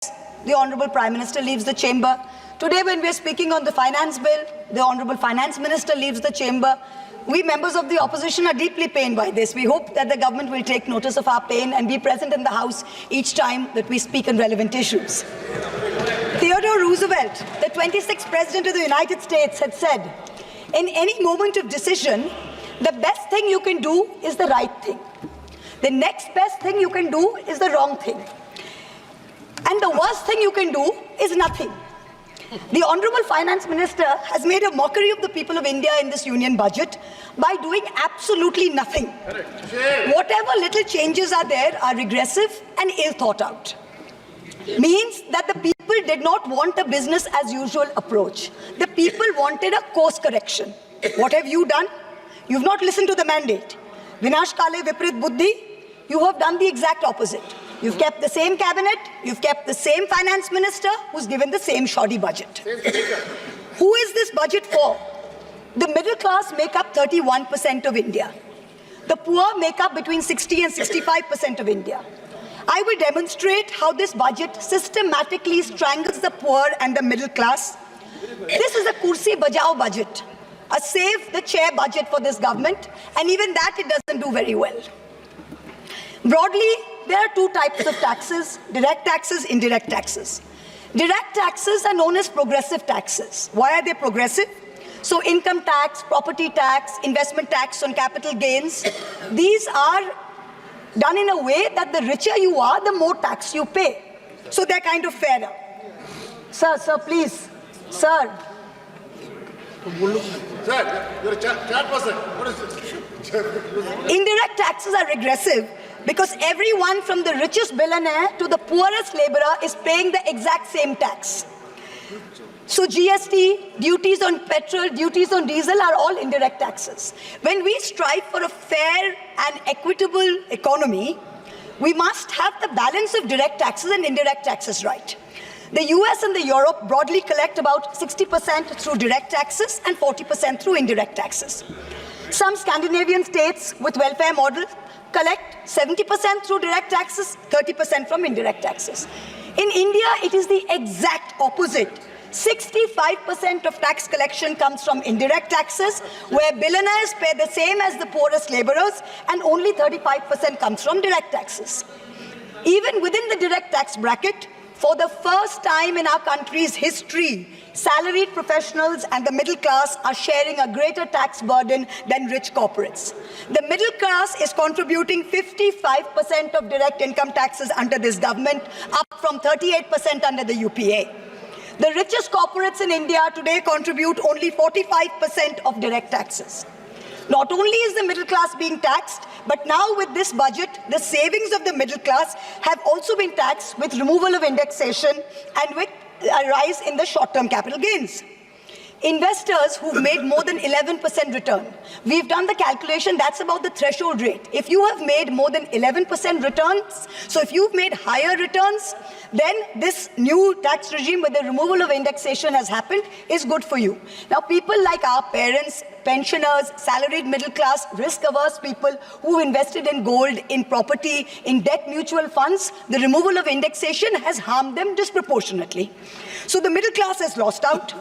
the Honorable Prime Minister leaves the chamber. Today, when we are speaking on the finance bill, the Honorable Finance Minister leaves the chamber. We members of the opposition are deeply pained by this. We hope that the government will take notice of our pain and be present in the House each time that we speak on relevant issues. Theodore Roosevelt, the 26th President of the United States, had said, in any moment of decision, the best thing you can do is the right thing. The next best thing you can do is the wrong thing. And the worst thing you can do is nothing. The Honorable Finance Minister has made a mockery of the people of India in this union budget by doing absolutely nothing. Whatever little changes are there are regressive and ill thought out. Means that the people did not want a business as usual approach. The people wanted a course correction. What have you done? You've not listened to the mandate. Vinash Kale Viprit Buddhi, you have done the exact opposite. You've kept the same cabinet, you've kept the same finance minister who's given the same shoddy budget. Who is this budget for? The middle class make up 31% of India. The poor make up between 60 and 65% of India. I will demonstrate how this budget systematically strangles the poor and the middle class. This is a kursi bajao budget, a save the chair budget for this government, and even that it doesn't do very well. Broadly, there are two types of taxes: direct taxes, indirect taxes. Direct taxes are known as progressive taxes. Why are they progressive? So income tax, property tax, investment tax on capital gains, these are done in a way that the richer you are, the more tax you pay. So they're kind of fairer. Sir, please. Sir. Sir, you're a chat person. What is it? Indirect taxes are regressive because everyone from the richest billionaire to the poorest laborer is paying the exact same tax. So GST, duties on petrol, duties on diesel are all indirect taxes. When we strive for a fair and equitable economy, we must have the balance of direct taxes and indirect taxes right. The US and the Europe broadly collect about 60% through direct taxes and 40% through indirect taxes. Some Scandinavian states with welfare models collect 70% through direct taxes, 30% from indirect taxes. In India, it is the exact opposite. 65% of tax collection comes from indirect taxes, where billionaires pay the same as the poorest laborers, and only 35% comes from direct taxes. Even within the direct tax bracket, for the first time in our country's history, salaried professionals and the middle class are sharing a greater tax burden than rich corporates. The middle class is contributing 55% of direct income taxes under this government, up from 38% under the UPA. The richest corporates in India today contribute only 45% of direct taxes. Not only is the middle class being taxed, but now with this budget, the savings of the middle class have also been taxed with removal of indexation and with a rise in the short-term capital gains. Investors who've made more than 11% return, we've done the calculation, that's about the threshold rate. If you have made more than 11% returns, so if you've made higher returns, then this new tax regime with the removal of indexation has happened is good for you. Now, people like our parents, pensioners, salaried middle class, risk-averse people who invested in gold, in property, in debt mutual funds, the removal of indexation has harmed them disproportionately. So the middle class has lost out.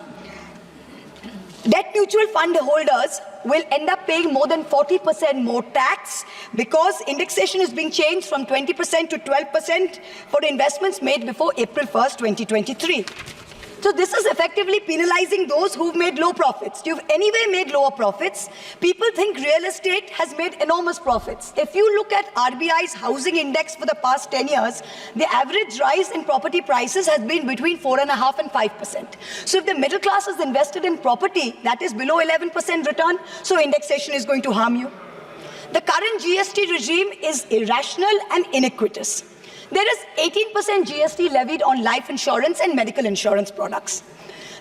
Debt mutual fund holders will end up paying more than 40% more tax because indexation is being changed from 20% to 12% for investments made before April 1st, 2023. So this is effectively penalizing those who've made low profits. You've anyway made lower profits. People think real estate has made enormous profits. If you look at RBI's housing index for the past 10 years, the average rise in property prices has been between 4.5% and 5%. So if the middle class is invested in property, that is below 11% return, so indexation is going to harm you. The current GST regime is irrational and iniquitous. There is 18% GST levied on life insurance and medical insurance products.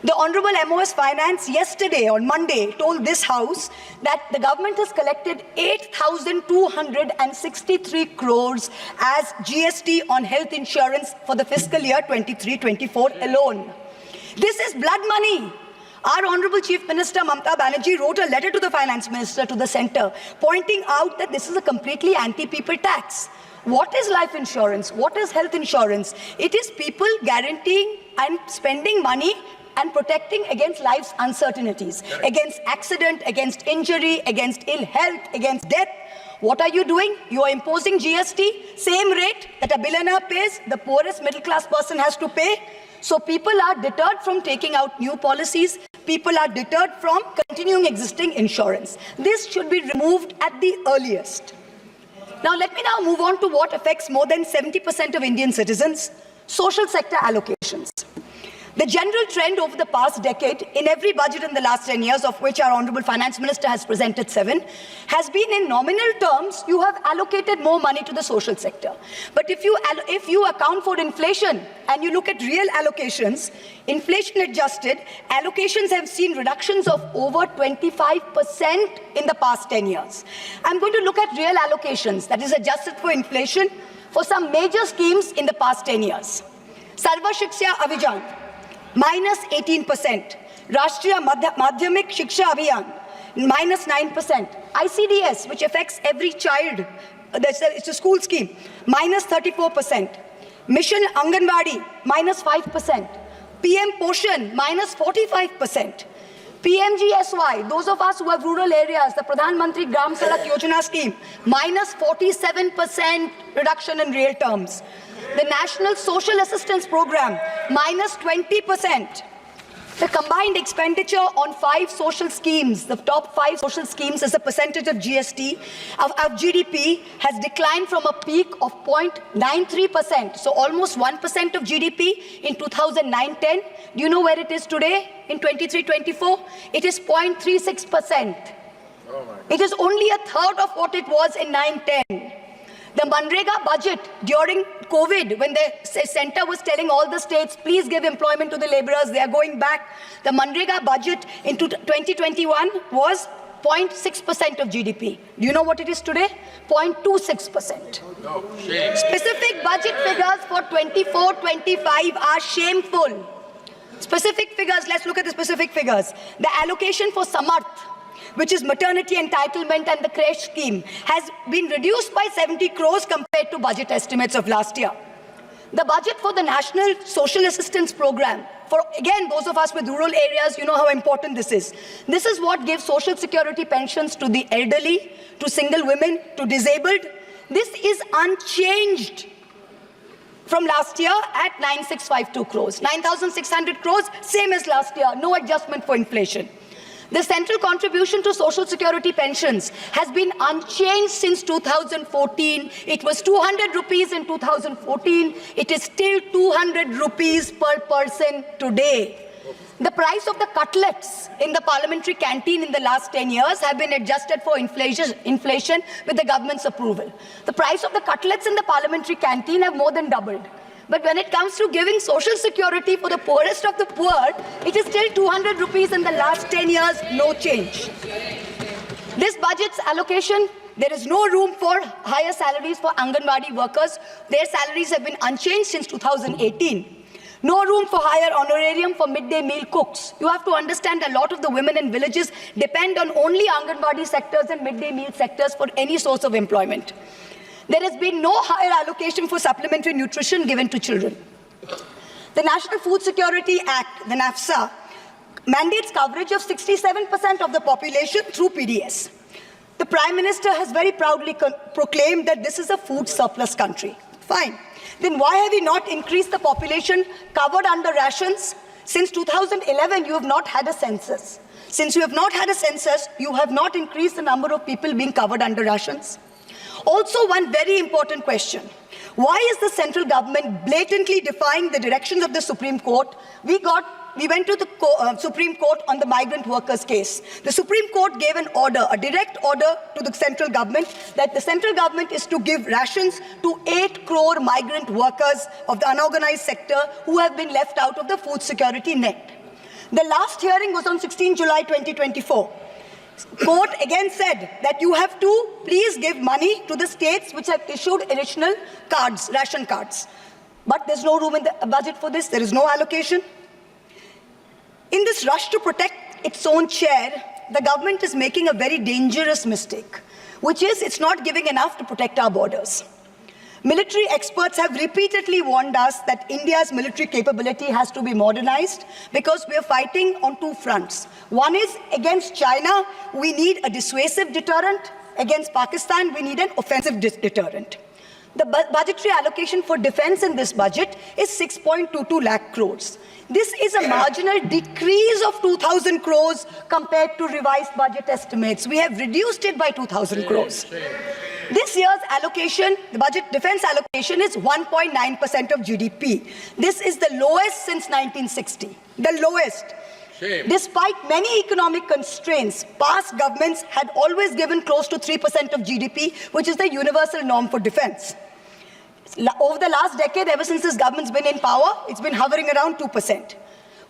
The Honorable MOS Finance yesterday, on Monday, told this House that the government has collected 8,263 crores as GST on health insurance for the fiscal year 23-24 alone. This is blood money. Our Honorable Chief Minister Mamata Banerjee wrote a letter to the Finance Minister, to the Centre, pointing out that this is a completely anti-people tax. What is life insurance? What is health insurance? It is people guaranteeing and spending money and protecting against life's uncertainties, against accident, against injury, against ill health, against death. What are you doing? You are imposing GST, same rate that a billionaire pays, the poorest middle class person has to pay. So people are deterred from taking out new policies. People are deterred from continuing existing insurance. This should be removed at the earliest. Now let me now move on to what affects more than 70% of Indian citizens, social sector allocations. The general trend over the past decade, in every budget in the last 10 years, of which our Honorable Finance Minister has presented 7, has been in nominal terms, you have allocated more money to the social sector. But if you account for inflation and you look at real allocations, inflation adjusted, allocations have seen reductions of over 25% in the past 10 years. I'm going to look at real allocations, that is adjusted for inflation, for some major schemes in the past 10 years. Sarva Shiksha Abhijan, minus 18%. Rashtriya Madhyamik Shiksha Abhiyan, minus 9%. ICDS, which affects every child, it's a school scheme, minus 34%. Mission Anganwadi, minus 5%. PM Poshan, minus 45%. PMGSY, those of us who have rural areas, the Pradhan Mantri Gram Sadak Yojana scheme, minus 47% reduction in real terms. The National Social Assistance Program, minus 20%. The combined expenditure on 5 social schemes, the top 5 social schemes as a percentage of GST, of GDP, has declined from a peak of 0.93%, so almost 1% of GDP in 2009-10. Do you know where it is today in 23-24? It is 0.36%. It is only a third of what it was in 9-10. The Manrega budget during COVID, when the center was telling all the states, please give employment to the laborers, they are going back. The Manrega budget in 2021 was 0.6% of GDP. Do you know what it is today? 0.26%. No, specific budget figures for 24-25 are shameful. Specific figures, let's look at the specific figures. The allocation for Samarth, which is maternity entitlement and the creche scheme, has been reduced by 70 crores compared to budget estimates of last year. The budget for the National Social Assistance Program, for again those of us with rural areas, you know how important this is. This is what gives social security pensions to the elderly, to single women, to disabled. This is unchanged from last year at 9652 crores. 9,600 crores, same as last year, no adjustment for inflation. The central contribution to social security pensions has been unchanged since 2014. It was 200 rupees in 2014. It is still 200 rupees per person today. The price of the cutlets in the parliamentary canteen in the last 10 years have been adjusted for inflation with the government's approval. The price of the cutlets in the parliamentary canteen have more than doubled. But when it comes to giving social security for the poorest of the poor, it is still 200 rupees in the last 10 years, no change. This budget's allocation, there is no room for higher salaries for Anganwadi workers. Their salaries have been unchanged since 2018. No room for higher honorarium for midday meal cooks. You have to understand a lot of the women in villages depend on only Anganwadi sectors and midday meal sectors for any source of employment. There has been no higher allocation for supplementary nutrition given to children. The National Food Security Act, the NAFSA, mandates coverage of 67% of the population through PDS. The Prime Minister has very proudly proclaimed that this is a food surplus country. Fine. Then why have we not increased the population covered under rations? Since 2011, you have not had a census. Since you have not had a census, you have not increased the number of people being covered under rations. Also, one very important question. Why is the central government blatantly defying the directions of the Supreme Court? We went to the Supreme Court on the migrant workers case. The Supreme Court gave an order, a direct order to the central government, that the central government is to give rations to 8 crore migrant workers of the unorganized sector who have been left out of the food security net. The last hearing was on 16 July 2024. Court again said that you have to please give money to the states which have issued additional cards, ration cards. But there's no room in the budget for this. There is no allocation. In this rush to protect its own chair, the government is making a very dangerous mistake, which is it's not giving enough to protect our borders. Military experts have repeatedly warned us that India's military capability has to be modernized because we are fighting on two fronts. One is against China, we need a dissuasive deterrent. Against Pakistan, we need an offensive deterrent. The budgetary allocation for defense in this budget is 6.22 lakh crores. This is a marginal decrease of 2,000 crores compared to revised budget estimates. We have reduced it by 2,000 crores. This year's allocation, the budget defense allocation, is 1.9% of GDP. This is the lowest since 1960, the lowest. Shame. Despite many economic constraints, past governments had always given close to 3% of GDP, which is the universal norm for defense. Over the last decade, ever since this government's been in power, it's been hovering around 2%.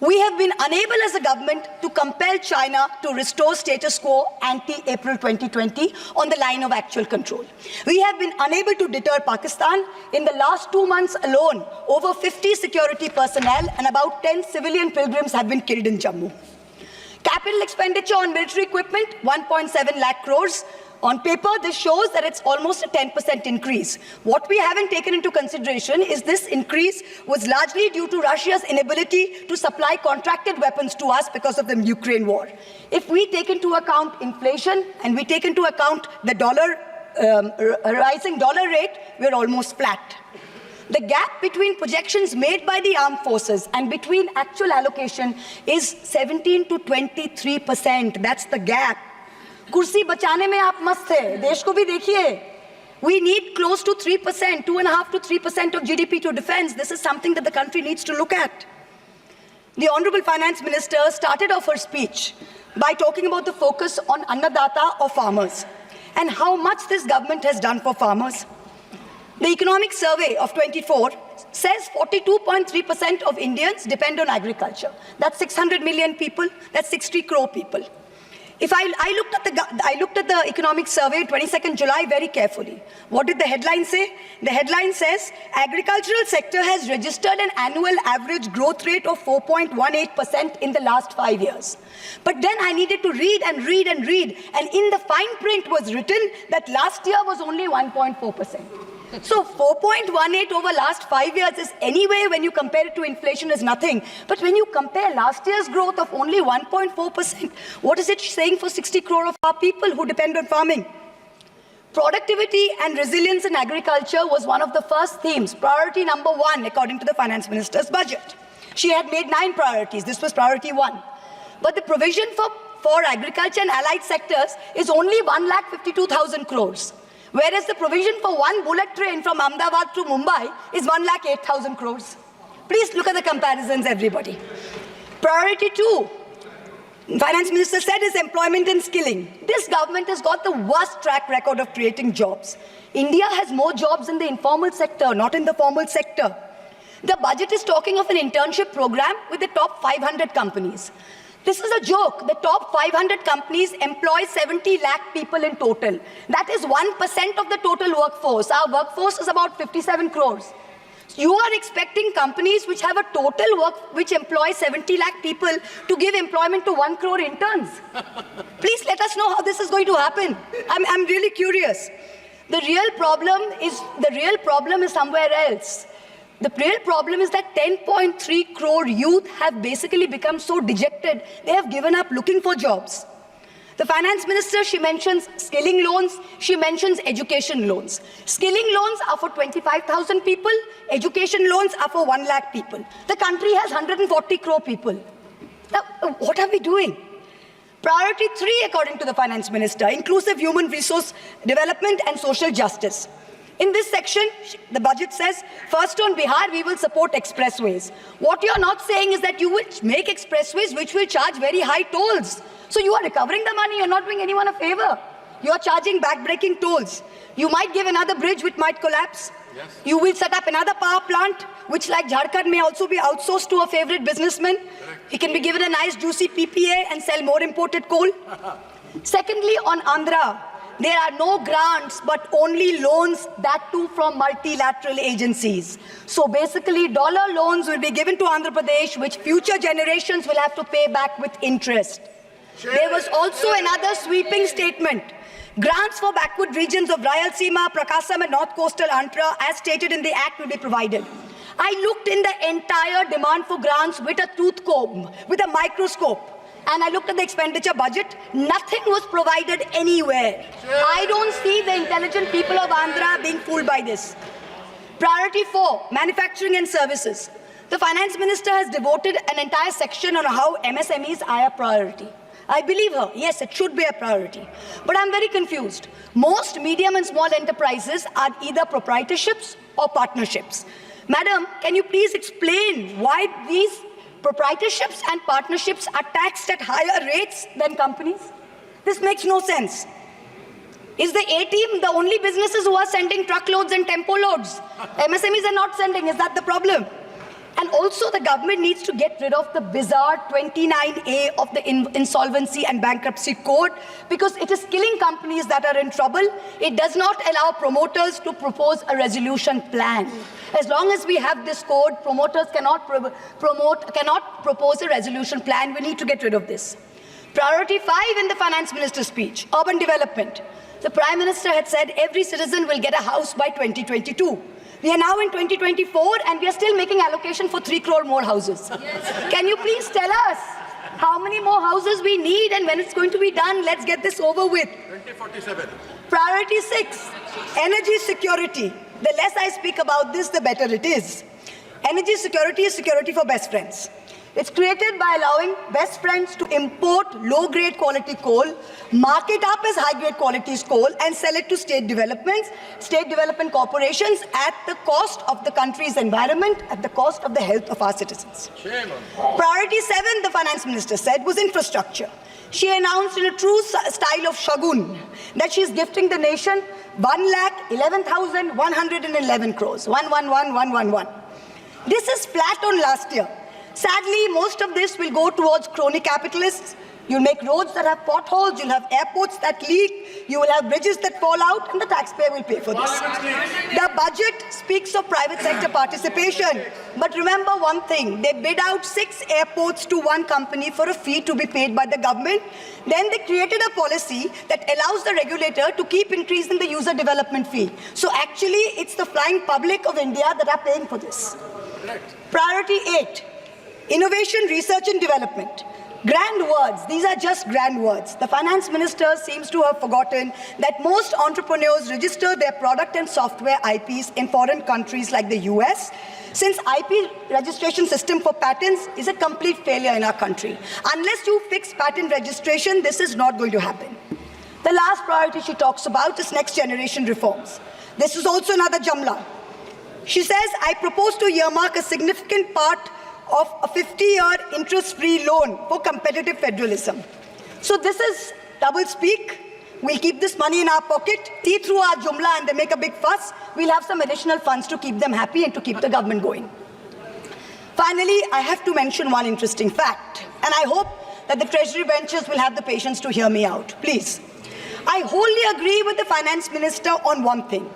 We have been unable as a government to compel China to restore status quo ante-April 2020 on the line of actual control. We have been unable to deter Pakistan. In the last 2 months alone, over 50 security personnel and about 10 civilian pilgrims have been killed in Jammu. Capital expenditure on military equipment, 1.7 lakh crores. On paper, this shows that it's almost a 10% increase. What we haven't taken into consideration is this increase was largely due to Russia's inability to supply contracted weapons to us because of the Ukraine war. If we take into account inflation and we take into account the rising dollar rate, we're almost flat. The gap between projections made by the armed forces and between actual allocation is 17 to 23%. That's the gap. कुर्सी बचाने में आप मस्त थे, देश को भी देखिए. We need close to 3%, 2.5 to 3% of GDP to defense. This is something that the country needs to look at. The Honorable Finance Minister started off her speech by talking about the focus on Annadata or farmers and how much this government has done for farmers. The Economic Survey of 24 says 42.3% of Indians depend on agriculture. That's 600 million people, that's 60 crore people. If I looked at the economic survey, 22nd July, very carefully. What did the headline say? The headline says, agricultural sector has registered an annual average growth rate of 4.18% in the last 5 years. But then I needed to read and read and read, and in the fine print was written that last year was only 1.4%. So 4.18 over last 5 years is anyway, when you compare it to inflation, is nothing. But when you compare last year's growth of only 1.4%, what is it saying for 60 crore of our people who depend on farming? Productivity and resilience in agriculture was one of the first themes, priority number 1, according to the Finance Minister's budget. She had made 9 priorities. This was priority 1. But the provision for agriculture and allied sectors is only 1,52,000 crores. Whereas the provision for one bullet train from Ahmedabad to Mumbai is 1,08,000 crores. Please look at the comparisons, everybody. Priority 2, Finance Minister said, is employment and skilling. This government has got the worst track record of creating jobs. India has more jobs in the informal sector, not in the formal sector. The budget is talking of an internship program with the top 500 companies. This is a joke. The top 500 companies employ 70 lakh people in total. That is 1% of the total workforce. Our workforce is about 57 crores. You are expecting companies which have a total which employ 70 lakh people to give employment to 1 crore interns. Please let us know how this is going to happen. I'm really curious. The real problem is somewhere else. The real problem is that 10.3 crore youth have basically become so dejected, they have given up looking for jobs. The Finance Minister, she mentions skilling loans, she mentions education loans. Skilling loans are for 25,000 people, education loans are for 1 lakh people. The country has 140 crore people. Now, what are we doing? Priority 3, according to the Finance Minister, inclusive human resource development and social justice. In this section, the budget says, first on Bihar, we will support expressways. What you're not saying is that you will make expressways which will charge very high tolls. So you are recovering the money, you're not doing anyone a favor. You're charging back-breaking tolls. You might give another bridge which might collapse. Yes. You will set up another power plant, which like Jharkhand may also be outsourced to a favorite businessman. Correct. He can be given a nice juicy PPA and sell more imported coal. Secondly, on Andhra, there are no grants, but only loans, that too from multilateral agencies. So basically, dollar loans will be given to Andhra Pradesh, which future generations will have to pay back with interest. There was also another sweeping statement. Grants for backward regions of Rayalaseema, Prakasam and North Coastal Andhra, as stated in the Act, will be provided. I looked in the entire demand for grants with a tooth comb, with a microscope, and I looked at the expenditure budget. Nothing was provided anywhere. I don't see the intelligent people of Andhra being fooled by this. Priority 4, manufacturing and services. The finance minister has devoted an entire section on how MSMEs are a priority. I believe her. Yes, it should be a priority. But I'm very confused. Most medium and small enterprises are either proprietorships or partnerships. Madam, can you please explain why these proprietorships and partnerships are taxed at higher rates than companies? This makes no sense. Is the A-team the only businesses who are sending truckloads and tempo loads? MSMEs are not sending. Is that the problem? And also the government needs to get rid of the bizarre 29A of the Insolvency and Bankruptcy Code, because it is killing companies that are in trouble. It does not allow promoters to propose a resolution plan. As long as we have this code, promoters cannot propose a resolution plan. We need to get rid of this. Priority 5 in the finance minister's speech, urban development. The Prime Minister had said every citizen will get a house by 2022. We are now in 2024 and we are still making allocation for 3 crore more houses. Yes. Can you please tell us how many more houses we need and when it's going to be done? Let's get this over with. 2047. Priority 6, energy security. The less I speak about this, the better it is. Energy security is security for best friends. It's created by allowing best friends to import low-grade quality coal, mark it up as high-grade quality coal, and sell it to state development corporations at the cost of the country's environment, at the cost of the health of our citizens. Priority 7, the finance minister said, was infrastructure. She announced in a true style of Shagun that she is gifting the nation 1,11,111 crores. 111,111. This is flat on last year. Sadly, most of this will go towards crony capitalists. You'll make roads that have potholes, you'll have airports that leak, you will have bridges that fall out, and the taxpayer will pay for this. The budget speaks of private sector participation. But remember one thing, they bid out 6 airports to one company for a fee to be paid by the government. Then they created a policy that allows the regulator to keep increasing the user development fee. So actually, it's the flying public of India that are paying for this. Priority 8. Innovation, research and development. Grand words, these are just grand words. The finance minister seems to have forgotten that most entrepreneurs register their product and software IPs in foreign countries like the US, since IP registration system for patents is a complete failure in our country. Unless you fix patent registration, this is not going to happen. The last priority she talks about is next generation reforms. This is also another Jamla. She says, I propose to earmark a significant part of a 50-year interest-free loan for competitive federalism. So this is double speak. We'll keep this money in our pocket, see through our Jumla and they make a big fuss. We'll have some additional funds to keep them happy and to keep the government going. Finally, I have to mention one interesting fact, and I hope that the Treasury benches will have the patience to hear me out. Please. I wholly agree with the Finance Minister on one thing.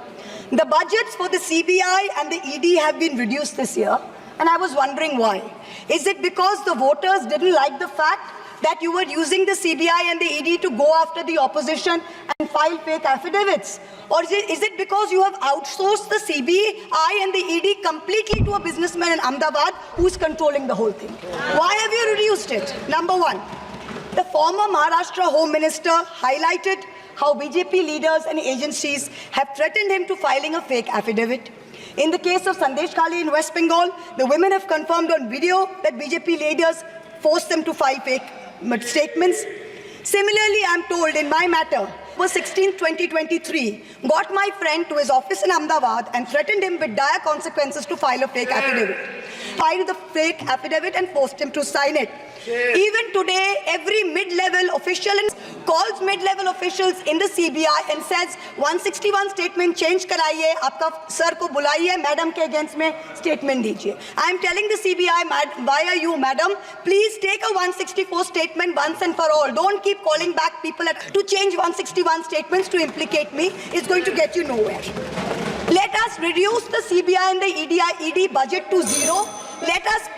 The budgets for the CBI and the ED have been reduced this year. And I was wondering why. Is it because the voters didn't like the fact that you were using the CBI and the ED to go after the opposition and file fake affidavits? Or is it because you have outsourced the CBI and the ED completely to a businessman in Ahmedabad who's controlling the whole thing? Why have you reduced it? Number one, the former Maharashtra Home Minister highlighted how BJP leaders and agencies have threatened him to filing a fake affidavit. In the case of Sandesh Kali in West Bengal, the women have confirmed on video that BJP leaders forced them to file fake statements. Similarly, I'm told in my matter, was 16, 2023, got my friend to his office in Ahmedabad and threatened him with dire consequences to file a fake affidavit. Filed the fake affidavit and forced him to sign it. Even today, every mid-level official calls mid-level officials in the CBI and says, 161 statement change karaiye, aapka sir ko bulaiye, madam ke against mein statement dijiye. I am telling the CBI via you, madam, please take a 164 statement once and for all. Don't keep calling back people to change 161 statements to implicate me. It's going to get you nowhere. Let us reduce the CBI and the ED budget to 0. Let us,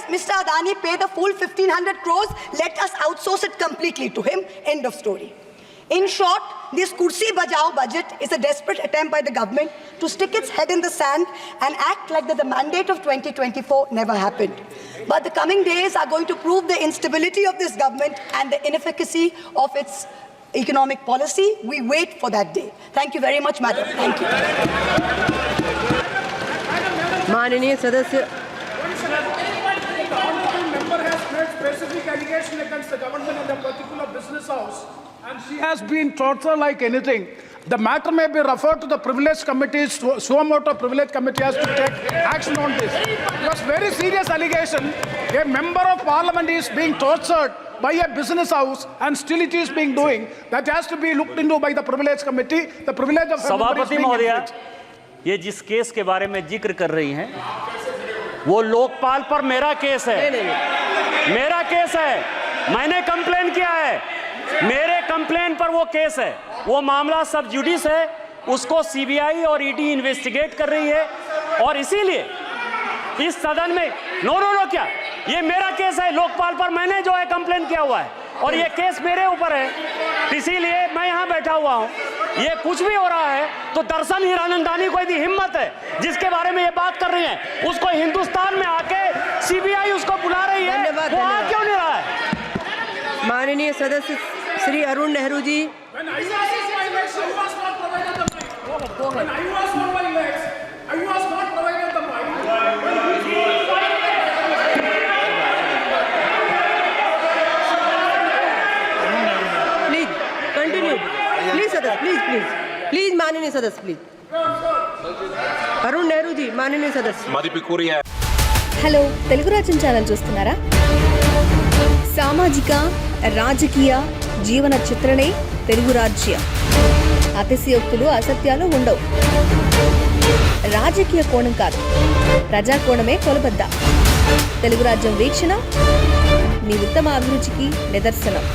Mr. Adani, pay the full 1,500 crores. Let us outsource it completely to him. End of story. In short, this Kursi Bajao budget is a desperate attempt by the government to stick its head in the sand and act like that the mandate of 2024 never happened. But the coming days are going to prove the instability of this government and the inefficacy of its economic policy. We wait for that day. Thank you very much, madam. Thank you. माननीय सदस्य The honorable member has made specific allegation against the government and the particular business house, and she has been tortured like anything. The matter may be referred to the privilege committee. Suamoto privilege committee has to take action on this. It was very serious allegation. A member of parliament is being tortured by a business house, and still it is being doing. That has to be looked into by the privilege committee. The privilege of सभापति महोदया, ये जिस case के बारे में जिक्र कर रही हैं, वो लोकपाल पर मेरा केस है। मेरा केस है, मैंने कंप्लेन किया है, मेरे कंप्लेन पर वो केस है। वो मामला सब जुडिस है, उसको सीबीआई और ईडी इन्वेस्टिगेट कर रही है, और इसीलिए इस सदन में नो क्या, ये मेरा केस है, लोकपाल पर मैंने जो है कंप्लेन किया हुआ है, और ये केस मेरे ऊपर है, इसीलिए मैं यहाँ बैठा हुआ हूँ। ये कुछ भी हो रहा है तो दर्शन हीरानंदानी को यदि हिम्मत है जिसके बारे में ये बात कर रही है, उसको हिंदुस्तान में आके सीबीआई उसको बुला रही है, वो आ क्यों नहीं रहा है? माननीय सदस्य Shri Arun Nehru ji. When I was on my legs, I was not provided the mic. When I was on my legs, I was not provided the mic. Please continue. Please सदस्य, please माननीय सदस्य, please. अरुण नेहरू जी, माननीय सदस्य. హలో తెలుగు రాజ్యం ఛానల్ చూస్తున్నారా? సామాజిక రాజకీయ జీవన చిత్రణే తెలుగు రాజ్యం. అతిశయోక్తులు అసత్యాలు ఉండవు. రాజకీయ కోణం కాదు, ప్రజా కోణమే కొలబద్ద. తెలుగు రాజ్యం వీక్షణ మీ ఉత్తమ అభిరుచికి నిదర్శనం.